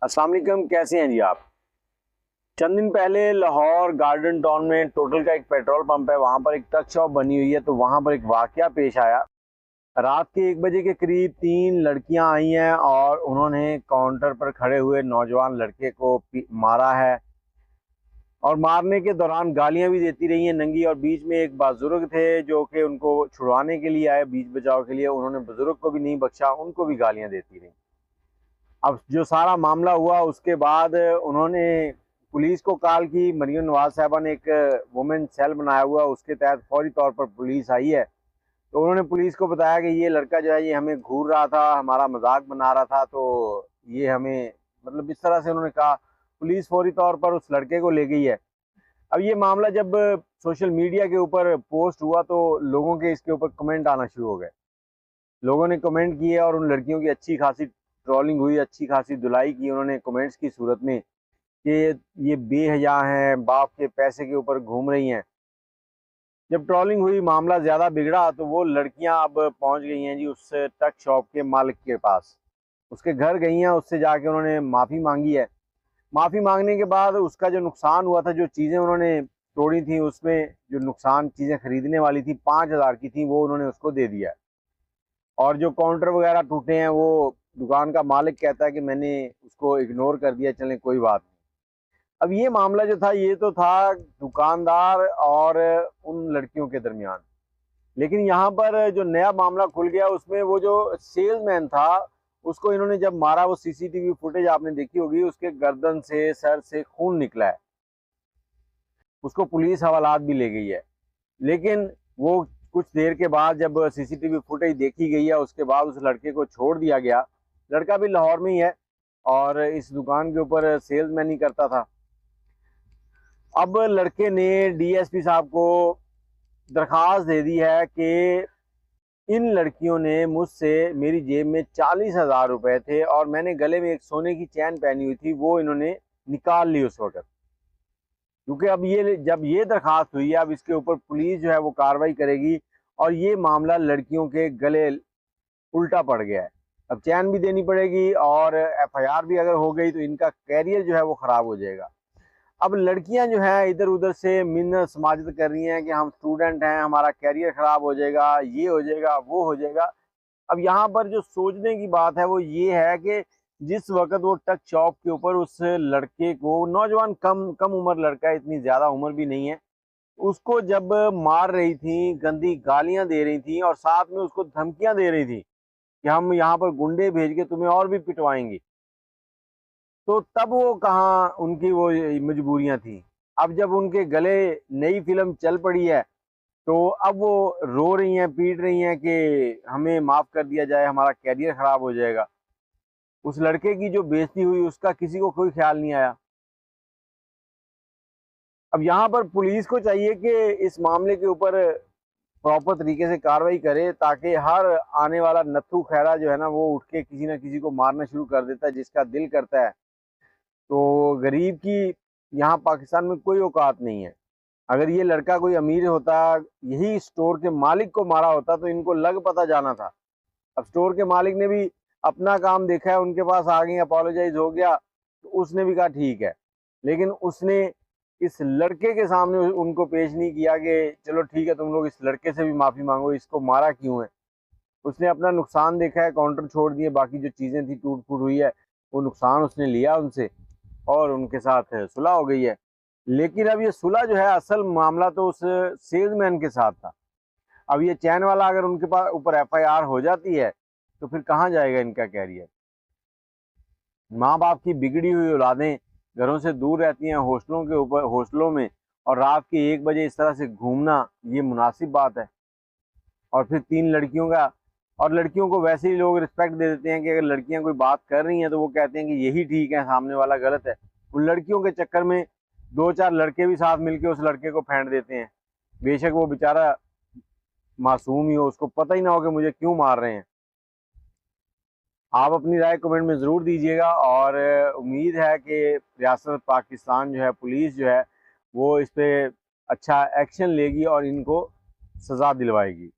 अस्सलाम वालेकुम, कैसे हैं जी आप। चंद दिन पहले लाहौर गार्डन टाउन में टोटल का एक पेट्रोल पंप है, वहां पर एक ट्रक शॉप बनी हुई है। तो वहां पर एक वाकया पेश आया। रात के 1 बजे के करीब 3 लड़कियां आई हैं और उन्होंने काउंटर पर खड़े हुए नौजवान लड़के को मारा है। और मारने के दौरान गालियां भी देती रही हैं नंगी। और बीच में एक बुजुर्ग थे जो कि उनको छुड़वाने के लिए आए, बीच बचाव के लिए। उन्होंने बुजुर्ग को भी नहीं बख्शा, उनको भी गालियां देती रही। अब जो सारा मामला हुआ उसके बाद उन्होंने पुलिस को कॉल की। मरियम नवाज साहबा ने एक वुमेन सेल बनाया हुआ, उसके तहत फौरी तौर पर पुलिस आई है। तो उन्होंने पुलिस को बताया कि ये लड़का जो है ये हमें घूर रहा था, हमारा मजाक बना रहा था। तो ये हमें मतलब इस तरह से उन्होंने कहा। पुलिस फौरी तौर पर उस लड़के को ले गई है। अब ये मामला जब सोशल मीडिया के ऊपर पोस्ट हुआ तो लोगों के इसके ऊपर कमेंट आना शुरू हो गए। लोगों ने कमेंट किए और उन लड़कियों की अच्छी खासी ट्रोलिंग हुई, अच्छी खासी धुलाई की उन्होंने कमेंट्स की सूरत में कि ये बेहया हैं, बाप के पैसे के ऊपर घूम रही हैं। जब ट्रोलिंग हुई, मामला ज़्यादा बिगड़ा, तो वो लड़कियां अब पहुंच गई हैं जी उस ट्रक शॉप के मालिक के पास। उसके घर गई हैं, उससे जाके उन्होंने माफ़ी मांगी है। माफ़ी मांगने के बाद उसका जो नुकसान हुआ था, जो चीज़ें उन्होंने तोड़ी थी, उसमें जो नुकसान चीज़ें खरीदने वाली थी 5,000 की थी, वो उन्होंने उसको दे दिया। और जो काउंटर वगैरह टूटे हैं वो दुकान का मालिक कहता है कि मैंने उसको इग्नोर कर दिया, चलें कोई बात नहीं। अब ये मामला जो था ये तो था दुकानदार और उन लड़कियों के दरमियान। लेकिन यहाँ पर जो नया मामला खुल गया उसमें वो जो सेल्समैन था उसको इन्होंने जब मारा, वो सीसीटीवी फुटेज आपने देखी होगी, उसके गर्दन से सर से खून निकला है। उसको पुलिस हवालात भी ले गई है। लेकिन वो कुछ देर के बाद जब सीसीटीवी फुटेज देखी गई है उसके बाद उस लड़के को छोड़ दिया गया। लड़का भी लाहौर में ही है और इस दुकान के ऊपर सेल्समैन ही करता था। अब लड़के ने डीएसपी साहब को दरखास्त दे दी है कि इन लड़कियों ने मुझसे, मेरी जेब में 40,000 रुपए थे और मैंने गले में एक सोने की चैन पहनी हुई थी, वो इन्होंने निकाल ली उस वक्त। क्योंकि अब ये जब ये दरखास्त हुई है, अब इसके ऊपर पुलिस जो है वो कार्रवाई करेगी और ये मामला लड़कियों के गले उल्टा पड़ गया है। अब चैन भी देनी पड़ेगी और एफआईआर भी अगर हो गई तो इनका कैरियर जो है वो खराब हो जाएगा। अब लड़कियां जो है इधर उधर से मिन्नत समाजत कर रही हैं कि हम स्टूडेंट हैं, हमारा कैरियर खराब हो जाएगा, ये हो जाएगा, वो हो जाएगा। अब यहाँ पर जो सोचने की बात है वो ये है कि जिस वक्त वो ट्रक शॉप के ऊपर उस लड़के को, नौजवान कम कम उम्र लड़का है, इतनी ज्यादा उम्र भी नहीं है, उसको जब मार रही थी, गंदी गालियां दे रही थी और साथ में उसको धमकियां दे रही थी कि हम यहाँ पर गुंडे भेज के तुम्हें और भी पिटवाएंगे, तो तब वो कहाँ उनकी वो मजबूरियां थी। अब जब उनके गले नई फिल्म चल पड़ी है तो अब वो रो रही हैं, पीट रही हैं कि हमें माफ कर दिया जाए, हमारा कैरियर खराब हो जाएगा। उस लड़के की जो बेइज्जती हुई उसका किसी को कोई ख्याल नहीं आया। अब यहाँ पर पुलिस को चाहिए कि इस मामले के ऊपर प्रॉपर तरीके से कार्रवाई करे ताकि हर आने वाला नत्थू खैरा जो है ना वो उठ के किसी ना किसी को मारना शुरू कर देता है जिसका दिल करता है। तो गरीब की यहाँ पाकिस्तान में कोई औकात नहीं है। अगर ये लड़का कोई अमीर होता, यही स्टोर के मालिक को मारा होता तो इनको लग पता जाना था। अब स्टोर के मालिक ने भी अपना काम देखा है, उनके पास आ गई, अपोलोजाइज हो गया, तो उसने भी कहा ठीक है। लेकिन उसने इस लड़के के सामने उनको पेश नहीं किया कि चलो ठीक है तुम लोग इस लड़के से भी माफी मांगो, इसको मारा क्यों है। उसने अपना नुकसान देखा है, काउंटर छोड़ दिए, बाकी जो चीजें थी टूट फूट हुई है वो नुकसान उसने लिया उनसे और उनके साथ सुलह हो गई है। लेकिन अब ये सुलह जो है, असल मामला तो उस सेल्समैन के साथ था। अब ये चैन वाला अगर उनके पास ऊपर एफआईआर हो जाती है तो फिर कहाँ जाएगा इनका कैरियर। माँ बाप की बिगड़ी हुई औलादें घरों से दूर रहती हैं, हॉस्टलों के ऊपर, हॉस्टलों में, और रात के 1 बजे इस तरह से घूमना ये मुनासिब बात है। और फिर 3 लड़कियों का, और लड़कियों को वैसे ही लोग रिस्पेक्ट दे देते हैं कि अगर लड़कियां कोई बात कर रही हैं तो वो कहते हैं कि यही ठीक है, सामने वाला गलत है। उन लड़कियों के चक्कर में 2-4 लड़के भी साथ मिलके उस लड़के को फेंट देते हैं, बेशक वो बेचारा मासूम ही हो, उसको पता ही ना हो कि मुझे क्यों मार रहे हैं। आप अपनी राय कमेंट में ज़रूर दीजिएगा और उम्मीद है कि रियासत पाकिस्तान जो है, पुलिस जो है वो इस पर अच्छा एक्शन लेगी और इनको सज़ा दिलवाएगी।